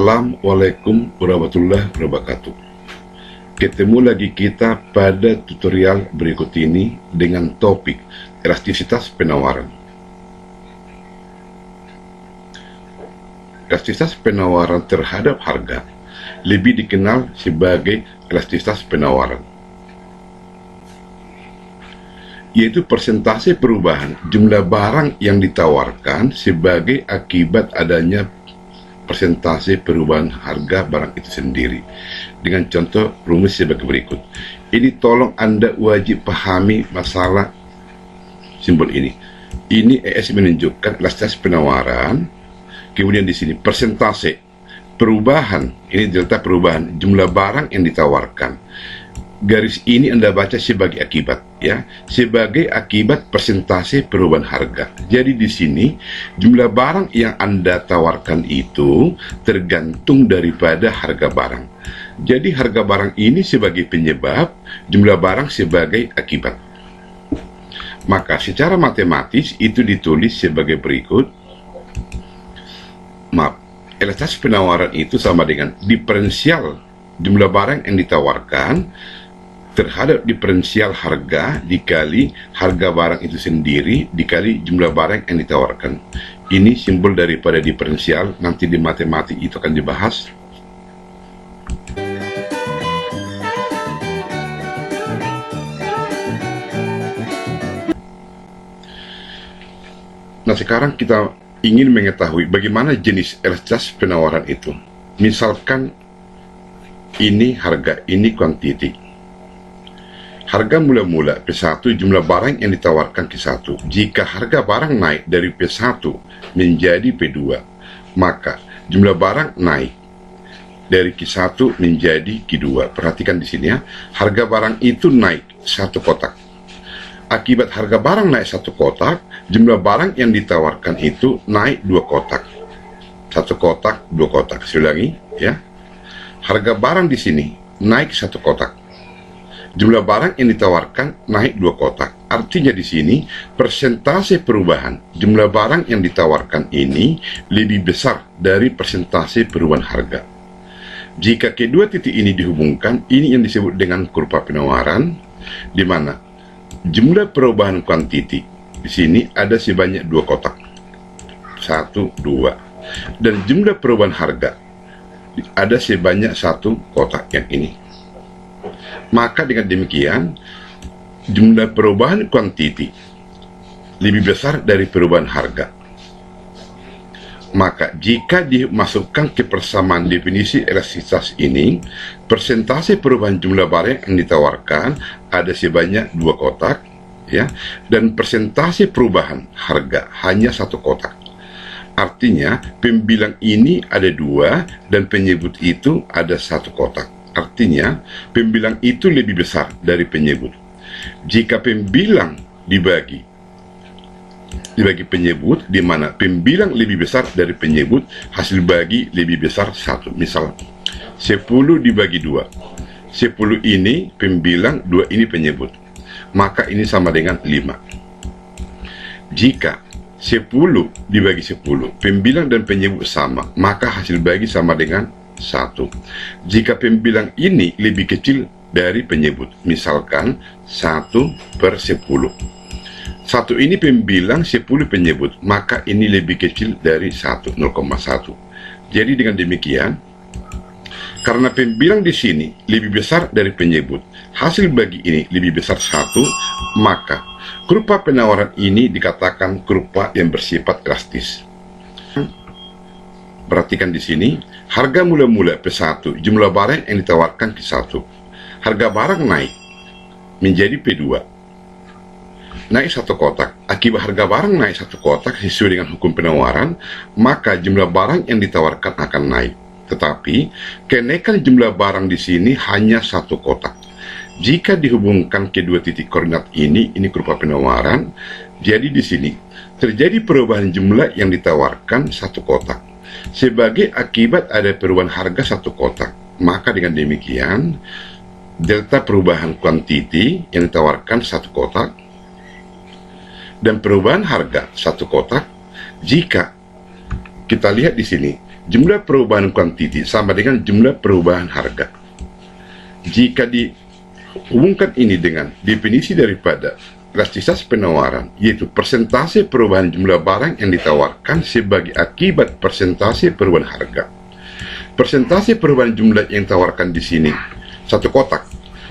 Assalamualaikum warahmatullahi wabarakatuh. Ketemu lagi kita pada tutorial berikut ini dengan topik elastisitas penawaran. Elastisitas penawaran terhadap harga lebih dikenal sebagai elastisitas penawaran, yaitu persentase perubahan jumlah barang yang ditawarkan sebagai akibat adanya persentase perubahan harga barang itu sendiri. Dengan contoh rumus sebagai berikut. Ini tolong Anda wajib pahami masalah simbol ini. Ini ES menunjukkan elastisitas penawaran. Kemudian di sini persentase perubahan, ini delta perubahan jumlah barang yang ditawarkan. Garis ini Anda baca sebagai akibat, ya, sebagai akibat persentase perubahan harga. Jadi di sini jumlah barang yang Anda tawarkan itu tergantung daripada harga barang. Jadi harga barang ini sebagai penyebab, jumlah barang sebagai akibat. Maka secara matematis itu ditulis sebagai berikut. Elastisitas penawaran itu sama dengan diferensial jumlah barang yang ditawarkan terhadap diferensial harga dikali harga barang itu sendiri dikali jumlah barang yang ditawarkan. Ini simbol daripada diferensial, nanti di matematik itu akan dibahas. Nah, sekarang kita ingin mengetahui bagaimana jenis elastisitas penawaran itu. Misalkan ini harga, ini kuantiti. Harga mula-mula P1 jumlah barang yang ditawarkan Q1. Jika harga barang naik dari P1 menjadi P2, maka jumlah barang naik dari Q1 menjadi Q2. Perhatikan di sini ya, harga barang itu naik satu kotak. Akibat harga barang naik satu kotak, jumlah barang yang ditawarkan itu naik dua kotak. Satu kotak, dua kotak. Saya ulangi ya. Harga barang di sini naik satu kotak. Jumlah barang yang ditawarkan naik dua kotak. Artinya di sini persentase perubahan jumlah barang yang ditawarkan ini lebih besar dari persentase perubahan harga. Jika kedua titik ini dihubungkan, ini yang disebut dengan kurva penawaran, di mana jumlah perubahan kuantiti di sini ada sebanyak dua kotak, 1, 2, dan jumlah perubahan harga ada sebanyak satu kotak yang ini. Maka dengan demikian jumlah perubahan kuantiti lebih besar dari perubahan harga. Maka jika dimasukkan ke persamaan definisi elastisitas ini, persentase perubahan jumlah barang yang ditawarkan ada sebanyak dua kotak, ya, dan persentase perubahan harga hanya satu kotak. Artinya pembilang ini ada dua dan penyebut itu ada satu kotak. Artinya pembilang itu lebih besar dari penyebut. Jika pembilang dibagi penyebut, di mana pembilang lebih besar dari penyebut, hasil bagi lebih besar satu. Misal 10 dibagi 2, 10 ini pembilang, 2 ini penyebut, maka ini sama dengan 5. Jika 10 dibagi 10, pembilang dan penyebut sama, maka hasil bagi sama dengan 1. Jika pembilang ini lebih kecil dari penyebut, misalkan 1/10. 1 ini pembilang, 10 penyebut, maka ini lebih kecil dari 1, 0,1. Jadi dengan demikian, karena pembilang di sini lebih besar dari penyebut, hasil bagi ini lebih besar 1, maka kurva penawaran ini dikatakan kurva yang bersifat elastis. Perhatikan di sini, harga mula-mula P1, jumlah barang yang ditawarkan Q1. Harga barang naik menjadi P2. Naik satu kotak. Akibat harga barang naik satu kotak sesuai dengan hukum penawaran, maka jumlah barang yang ditawarkan akan naik. Tetapi, kenaikan jumlah barang di sini hanya satu kotak. Jika dihubungkan kedua titik koordinat ini kurva penawaran, jadi di sini terjadi perubahan jumlah yang ditawarkan satu kotak. Sebagai akibat ada perubahan harga satu kotak, maka dengan demikian delta perubahan kuantiti yang ditawarkan satu kotak dan perubahan harga satu kotak. Jika kita lihat di sini, jumlah perubahan kuantiti sama dengan jumlah perubahan harga. Jika dihubungkan ini dengan definisi daripada elastisitas penawaran, yaitu persentase perubahan jumlah barang yang ditawarkan sebagai akibat persentase perubahan harga. Persentase perubahan jumlah yang ditawarkan di sini satu kotak,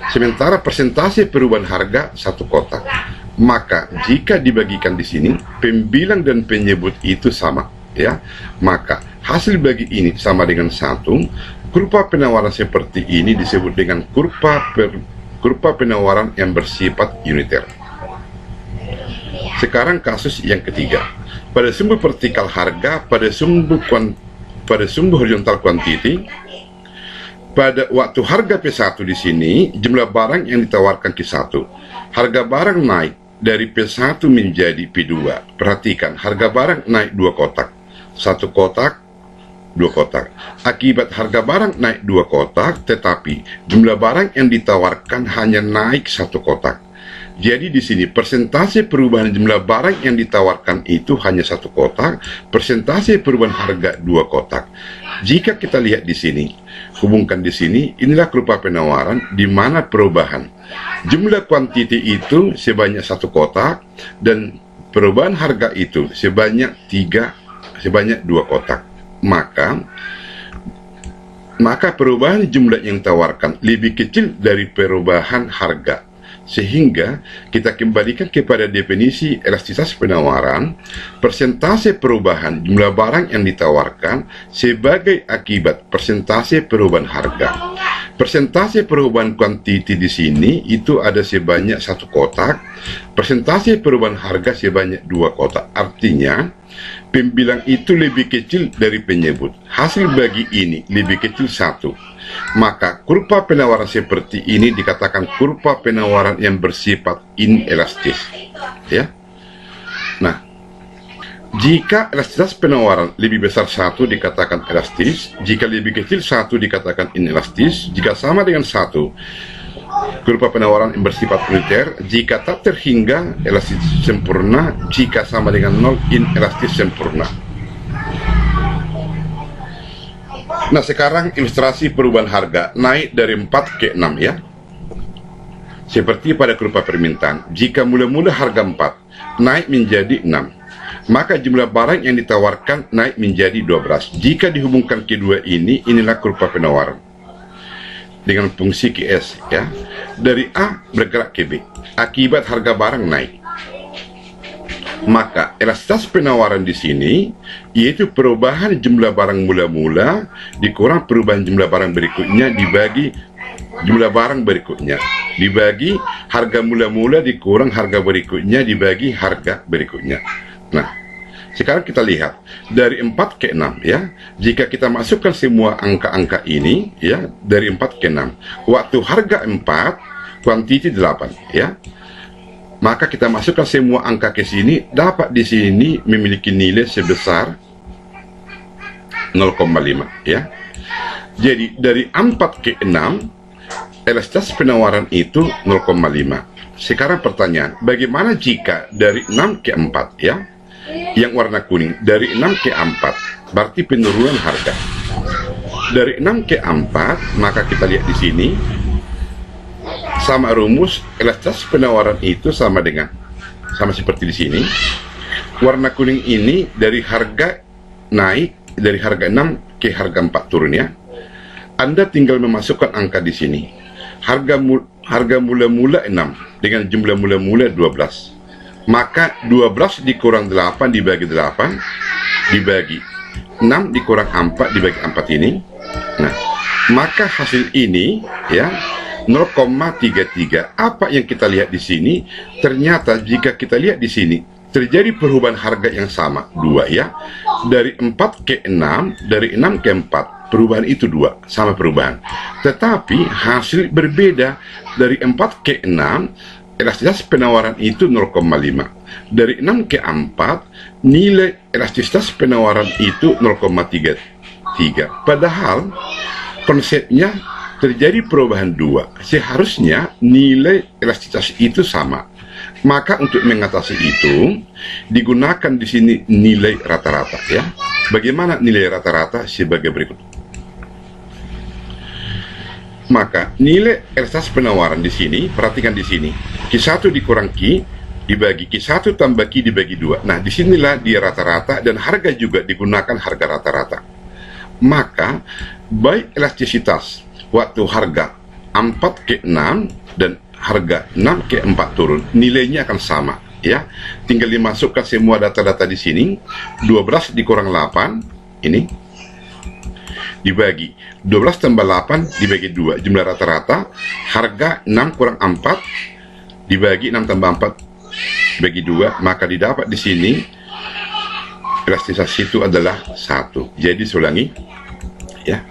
sementara persentase perubahan harga satu kotak. Maka jika dibagikan di sini, pembilang dan penyebut itu sama, ya. Maka hasil bagi ini sama dengan 1. Kurva penawaran seperti ini disebut dengan kurva penawaran yang bersifat uniter. Sekarang kasus yang ketiga. Pada sumbu vertikal harga, pada sumbu horizontal kuantiti, pada waktu harga P1 di sini, jumlah barang yang ditawarkan Q1. Harga barang naik dari P1 menjadi P2. Perhatikan, harga barang naik 2 kotak. 1 kotak, 2 kotak. Akibat harga barang naik 2 kotak, tetapi jumlah barang yang ditawarkan hanya naik 1 kotak. Jadi di sini persentase perubahan jumlah barang yang ditawarkan itu hanya 1 kotak, persentase perubahan harga 2 kotak. Jika kita lihat di sini, hubungkan di sini, inilah kurva penawaran di mana perubahan jumlah kuantiti itu sebanyak 1 kotak dan perubahan harga itu sebanyak 2 kotak. Maka perubahan jumlah yang ditawarkan lebih kecil dari perubahan harga. Sehingga kita kembalikan kepada definisi elastisitas penawaran, persentase perubahan jumlah barang yang ditawarkan sebagai akibat persentase perubahan harga. Persentase perubahan kuantiti di sini itu ada sebanyak 1 kotak, persentase perubahan harga sebanyak 2 kotak. Artinya, pembilang itu lebih kecil dari penyebut. Hasil bagi ini lebih kecil 1. Maka kurva penawaran seperti ini dikatakan kurva penawaran yang bersifat inelastis, ya. Nah, jika elastisitas penawaran lebih besar 1 dikatakan elastis, jika lebih kecil 1 dikatakan inelastis, jika sama dengan 1 kurva penawaran yang bersifat uniter, jika tak terhingga elastis sempurna, jika sama dengan 0 inelastis sempurna. Nah, sekarang ilustrasi perubahan harga naik dari 4 ke 6, ya. Seperti pada kurva permintaan, jika mula-mula harga 4 naik menjadi 6, maka jumlah barang yang ditawarkan naik menjadi 12. Jika dihubungkan kedua ini, inilah kurva penawaran dengan fungsi QS, ya. Dari A bergerak ke B akibat harga barang naik. Maka elastisitas penawaran di sini yaitu perubahan jumlah barang mula-mula dikurang perubahan jumlah barang berikutnya dibagi jumlah barang berikutnya, dibagi harga mula-mula dikurang harga berikutnya dibagi harga berikutnya. Nah, sekarang kita lihat dari 4 ke 6, ya. Jika kita masukkan semua angka-angka ini, ya, dari 4 ke 6, waktu harga 4, kuantiti 8, ya. Maka kita masukkan semua angka ke sini, dapat di sini memiliki nilai sebesar 0,5, ya. Jadi dari 4 ke 6 elastisitas penawaran itu 0,5. Sekarang pertanyaan, bagaimana jika dari 6 ke 4, ya? Yang warna kuning, dari 6 ke 4 berarti penurunan harga. Dari 6 ke 4, maka kita lihat di sini sama rumus elastisitas penawaran itu sama seperti di sini. Warna kuning ini dari harga naik dari harga 6 ke harga 4 turun, ya. Anda tinggal memasukkan angka di sini. Harga mula-mula 6 dengan jumlah mula-mula 12. Maka 12 dikurang 8 dibagi 8 dibagi 6 dikurang 4 dibagi 4 ini. Nah, maka hasil ini, ya, 0,33. Apa yang kita lihat di sini? Ternyata jika kita lihat di sini terjadi perubahan harga yang sama 2, ya. Dari 4 ke 6, dari 6 ke 4, perubahan itu 2, sama perubahan. Tetapi hasil berbeda. Dari 4 ke 6, elastisitas penawaran itu 0,5. Dari 6 ke 4, nilai elastisitas penawaran itu 0,33. Padahal konsepnya terjadi perubahan 2. Seharusnya nilai elastisitas itu sama. Maka untuk mengatasi itu digunakan di sini nilai rata-rata ya. Bagaimana nilai rata-rata? Sebagai berikut. Maka nilai elastisitas penawaran di sini, perhatikan di sini, Q1 dikurang Q dibagi Q1 tambah Q dibagi 2. Nah, disinilah dia rata-rata dan harga juga digunakan harga rata-rata. Maka baik elastisitas waktu harga 4 ke 6 dan harga 6 ke 4 turun, nilainya akan sama ya. Tinggal dimasukkan semua data-data di sini. 12 dikurang 8 ini dibagi 12 tambah 8 dibagi 2, jumlah rata-rata harga 6 kurang 4 dibagi 6 tambah 4 bagi 2, maka didapat di sini elastisitas itu adalah 1. Jadi ulangi ya.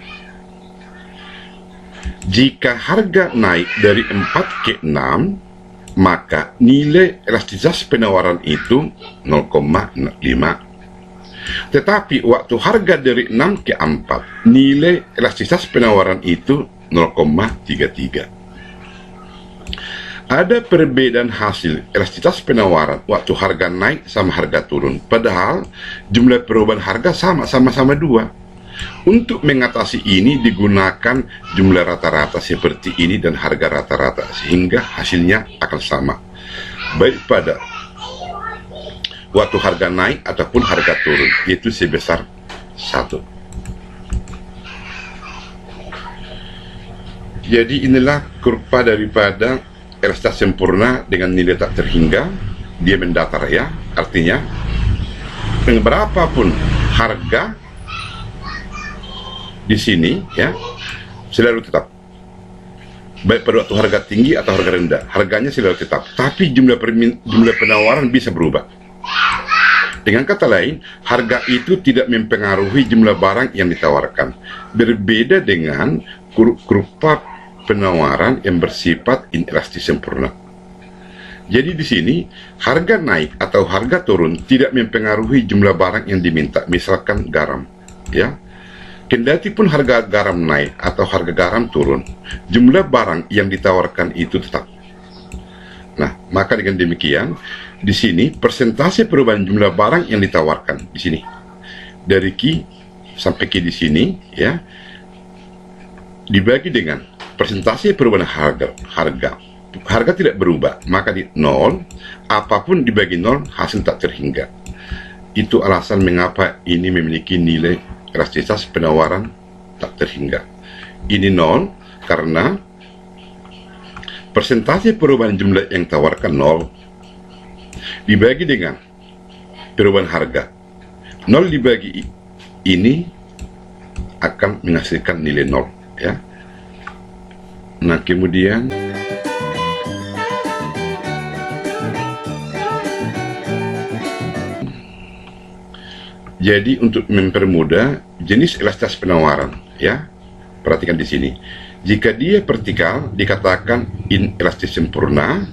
Jika harga naik dari 4 ke 6, maka nilai elastisitas penawaran itu 0,5. Tetapi waktu harga dari 6 ke 4, nilai elastisitas penawaran itu 0,33. Ada perbedaan hasil elastisitas penawaran waktu harga naik sama harga turun. Padahal jumlah perubahan harga sama-sama 2. Untuk mengatasi ini digunakan jumlah rata-rata seperti ini dan harga rata-rata, sehingga hasilnya akan sama. Baik pada waktu harga naik ataupun harga turun, yaitu sebesar 1. Jadi inilah kurva daripada elastisitas sempurna dengan nilai tak terhingga. Dia mendatar ya, artinya berapapun harga di sini ya selalu tetap, baik pada waktu harga tinggi atau harga rendah, harganya selalu tetap, tapi jumlah penawaran bisa berubah. Dengan kata lain, harga itu tidak mempengaruhi jumlah barang yang ditawarkan. Berbeda dengan kurva penawaran yang bersifat inelastis sempurna. Jadi di sini, harga naik atau harga turun tidak mempengaruhi jumlah barang yang diminta. Misalkan garam, ya. Kendati pun harga garam naik atau harga garam turun, jumlah barang yang ditawarkan itu tetap. Nah, maka dengan demikian, di sini persentase perubahan jumlah barang yang ditawarkan di sini dari Q sampai Q di sini ya dibagi dengan persentase perubahan harga tidak berubah, maka di 0, apapun dibagi 0 hasil tak terhingga. Itu alasan mengapa ini memiliki nilai elastisitas penawaran tak terhingga. Ini 0 karena persentase perubahan jumlah yang tawarkan 0 dibagi dengan perubahan harga. 0 dibagi ini akan menghasilkan nilai 0 ya. Nah, kemudian jadi untuk mempermudah jenis elastisitas penawaran ya, perhatikan di sini. Jika dia vertikal dikatakan inelastis sempurna,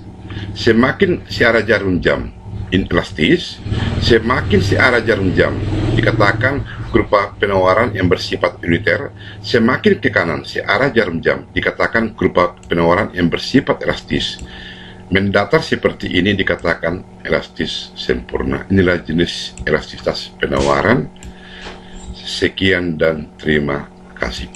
semakin searah jarum jam inelastis, semakin searah jarum jam dikatakan kurva penawaran yang bersifat uniter, semakin ke kanan searah jarum jam dikatakan kurva penawaran yang bersifat elastis. Mendatar seperti ini dikatakan elastis sempurna. Inilah jenis elastisitas penawaran. Sekian dan terima kasih.